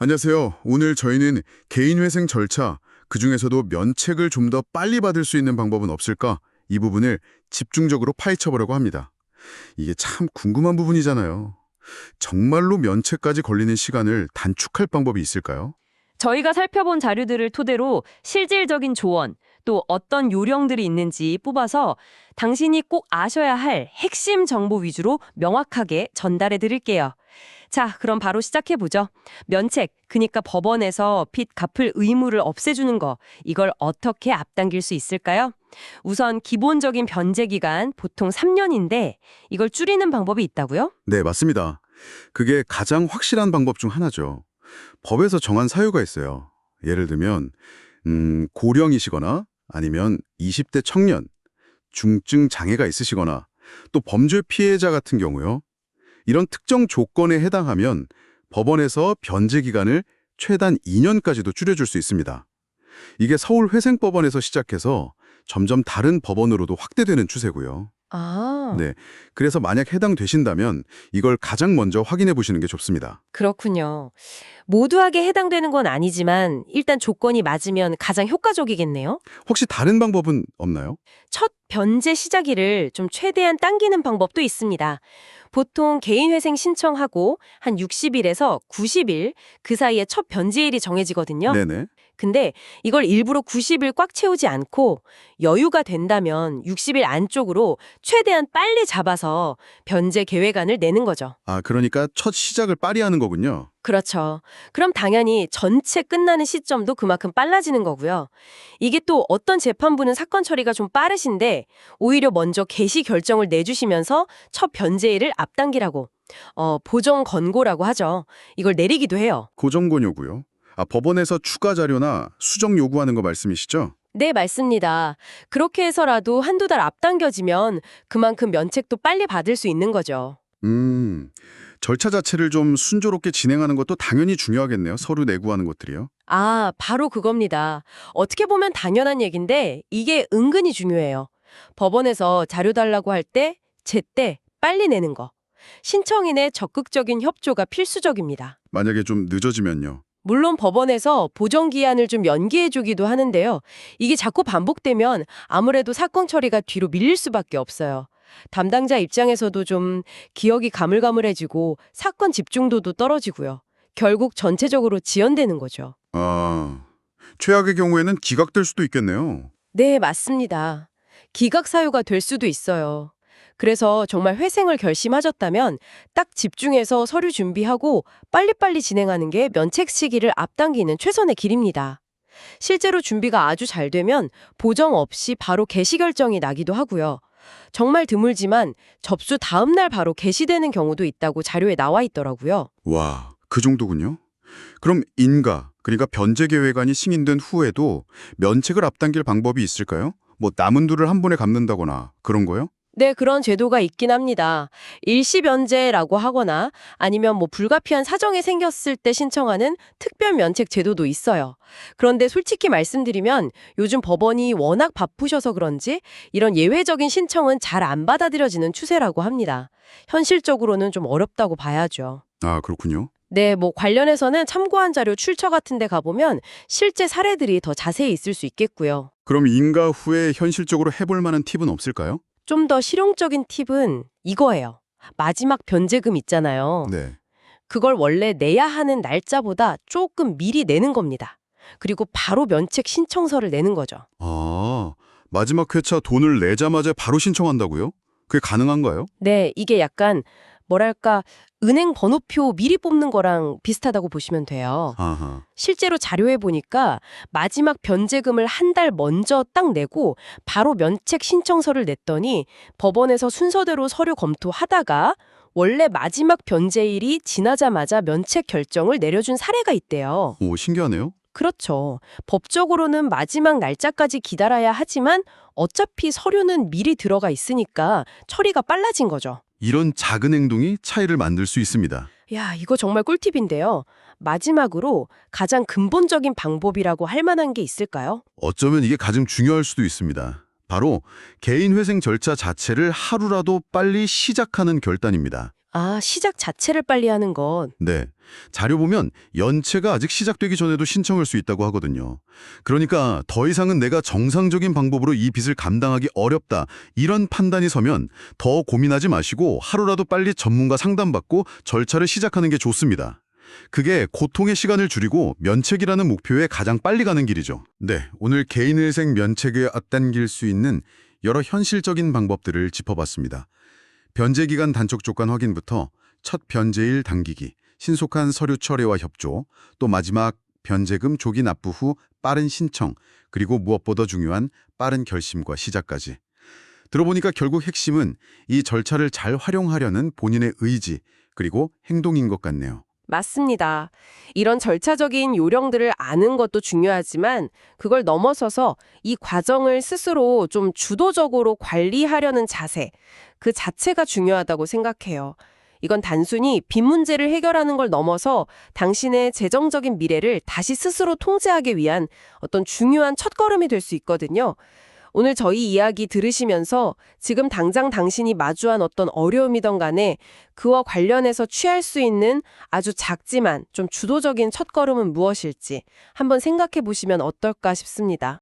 안녕하세요. 오늘 저희는 개인회생 절차, 그중에서도 면책을 좀 더 빨리 받을 수 있는 방법은 없을까? 이 부분을 집중적으로 파헤쳐보려고 합니다. 이게 참 궁금한 부분이잖아요. 정말로 면책까지 걸리는 시간을 단축할 방법이 있을까요? 저희가 살펴본 자료들을 토대로 실질적인 조언, 또 어떤 요령들이 있는지 뽑아서 당신이 꼭 아셔야 할 핵심 정보 위주로 명확하게 전달해 드릴게요. 자, 그럼 바로 시작해 보죠. 면책, 그러니까 법원에서 빚 갚을 의무를 없애주는 거, 이걸 어떻게 앞당길 수 있을까요? 우선 기본적인 변제 기간 보통 3년인데 이걸 줄이는 방법이 있다고요? 네, 맞습니다. 그게 가장 확실한 방법 중 하나죠. 법에서 정한 사유가 있어요. 예를 들면 고령이시거나 아니면 20대 청년, 중증 장애가 있으시거나 또 범죄 피해자 같은 경우요. 이런 특정 조건에 해당하면 법원에서 변제 기간을 최단 2년까지도 줄여줄 수 있습니다. 이게 서울회생법원에서 시작해서 점점 다른 법원으로도 확대되는 추세고요. 아, 네, 그래서 만약 해당되신다면 이걸 가장 먼저 확인해 보시는 게 좋습니다. 그렇군요. 모두에게 해당되는 건 아니지만 일단 조건이 맞으면 가장 효과적이겠네요. 혹시 다른 방법은 없나요? 첫 변제 시작일을 좀 최대한 당기는 방법도 있습니다. 보통 개인회생 신청하고 한 60일에서 90일 그 사이에 첫 변제일이 정해지거든요. 네네. 근데 이걸 일부러 90일 꽉 채우지 않고 여유가 된다면 60일 안쪽으로 최대한 빨리 잡아서 변제 계획안을 내는 거죠. 아, 그러니까 첫 시작을 빨리 하는 거군요. 그렇죠. 그럼 당연히 전체 끝나는 시점도 그만큼 빨라지는 거고요. 이게 또 어떤 재판부는 사건 처리가 좀 빠르신데 오히려 먼저 개시 결정을 내주시면서 첫 변제일을 앞당기라고 보정 권고라고 하죠. 이걸 내리기도 해요. 고정권요구요. 아, 법원에서 추가 자료나 수정 요구하는 거 말씀이시죠? 네, 맞습니다. 그렇게 해서라도 한두 달 앞당겨지면 그만큼 면책도 빨리 받을 수 있는 거죠. 절차 자체를 좀 순조롭게 진행하는 것도 당연히 중요하겠네요. 서류 내구하는 것들이요. 아, 바로 그겁니다. 어떻게 보면 당연한 얘기인데 이게 은근히 중요해요. 법원에서 자료 달라고 할 때, 제때 빨리 내는 거. 신청인의 적극적인 협조가 필수적입니다. 만약에 좀 늦어지면요. 물론 법원에서 보정 기한을 좀 연기해 주기도 하는데요. 이게 자꾸 반복되면 아무래도 사건 처리가 뒤로 밀릴 수밖에 없어요. 담당자 입장에서도 좀 기억이 가물가물해지고 사건 집중도도 떨어지고요. 결국 전체적으로 지연되는 거죠. 아, 최악의 경우에는 기각될 수도 있겠네요. 네, 맞습니다. 기각 사유가 될 수도 있어요. 그래서 정말 회생을 결심하셨다면 딱 집중해서 서류 준비하고 빨리빨리 진행하는 게 면책 시기를 앞당기는 최선의 길입니다. 실제로 준비가 아주 잘 되면 보정 없이 바로 개시 결정이 나기도 하고요. 정말 드물지만 접수 다음 날 바로 개시되는 경우도 있다고 자료에 나와 있더라고요. 와, 그 정도군요. 그럼 인가, 그러니까 변제 계획안이 승인된 후에도 면책을 앞당길 방법이 있을까요? 뭐 남은 둘을 한 번에 갚는다거나 그런 거요? 네, 그런 제도가 있긴 합니다. 일시변제라고 하거나 아니면 불가피한 사정이 생겼을 때 신청하는 특별 면책 제도도 있어요. 그런데 솔직히 말씀드리면 요즘 법원이 워낙 바쁘셔서 그런지 이런 예외적인 신청은 잘 안 받아들여지는 추세라고 합니다. 현실적으로는 좀 어렵다고 봐야죠. 아, 그렇군요. 네, 관련해서는 참고한 자료 출처 같은 데 가보면 실제 사례들이 더 자세히 있을 수 있겠고요. 그럼 인가 후에 현실적으로 해볼 만한 팁은 없을까요? 좀 더 실용적인 팁은 이거예요. 마지막 변제금 있잖아요. 네. 그걸 원래 내야 하는 날짜보다 조금 미리 내는 겁니다. 그리고 바로 면책 신청서를 내는 거죠. 아, 마지막 회차 돈을 내자마자 바로 신청한다고요? 그게 가능한가요? 네, 이게 약간 뭐랄까 은행 번호표 미리 뽑는 거랑 비슷하다고 보시면 돼요. 아하. 실제로 자료에 보니까 마지막 변제금을 한 달 먼저 딱 내고 바로 면책 신청서를 냈더니 법원에서 순서대로 서류 검토하다가 원래 마지막 변제일이 지나자마자 면책 결정을 내려준 사례가 있대요. 오, 신기하네요. 그렇죠. 법적으로는 마지막 날짜까지 기다려야 하지만 어차피 서류는 미리 들어가 있으니까 처리가 빨라진 거죠. 이런 작은 행동이 차이를 만들 수 있습니다. 야, 이거 정말 꿀팁인데요. 마지막으로 가장 근본적인 방법이라고 할 만한 게 있을까요? 어쩌면 이게 가장 중요할 수도 있습니다. 바로 개인 회생 절차 자체를 하루라도 빨리 시작하는 결단입니다. 아, 시작 자체를 빨리 하는 것. 네. 자료 보면 연체가 아직 시작되기 전에도 신청할 수 있다고 하거든요. 그러니까 더 이상은 내가 정상적인 방법으로 이 빚을 감당하기 어렵다. 이런 판단이 서면 더 고민하지 마시고 하루라도 빨리 전문가 상담받고 절차를 시작하는 게 좋습니다. 그게 고통의 시간을 줄이고 면책이라는 목표에 가장 빨리 가는 길이죠. 네, 오늘 개인일생 면책에 앞당길 수 있는 여러 현실적인 방법들을 짚어봤습니다. 변제기간 단축 조건 확인부터 첫 변제일 당기기, 신속한 서류 철회와 협조, 또 마지막 변제금 조기 납부 후 빠른 신청, 그리고 무엇보다 중요한 빠른 결심과 시작까지. 들어보니까 결국 핵심은 이 절차를 잘 활용하려는 본인의 의지, 그리고 행동인 것 같네요. 맞습니다. 이런 절차적인 요령들을 아는 것도 중요하지만 그걸 넘어서서 이 과정을 스스로 좀 주도적으로 관리하려는 자세, 그 자체가 중요하다고 생각해요. 이건 단순히 빚 문제를 해결하는 걸 넘어서 당신의 재정적인 미래를 다시 스스로 통제하기 위한 어떤 중요한 첫걸음이 될 수 있거든요. 오늘 저희 이야기 들으시면서 지금 당장 당신이 마주한 어떤 어려움이든 간에 그와 관련해서 취할 수 있는 아주 작지만 좀 주도적인 첫걸음은 무엇일지 한번 생각해 보시면 어떨까 싶습니다.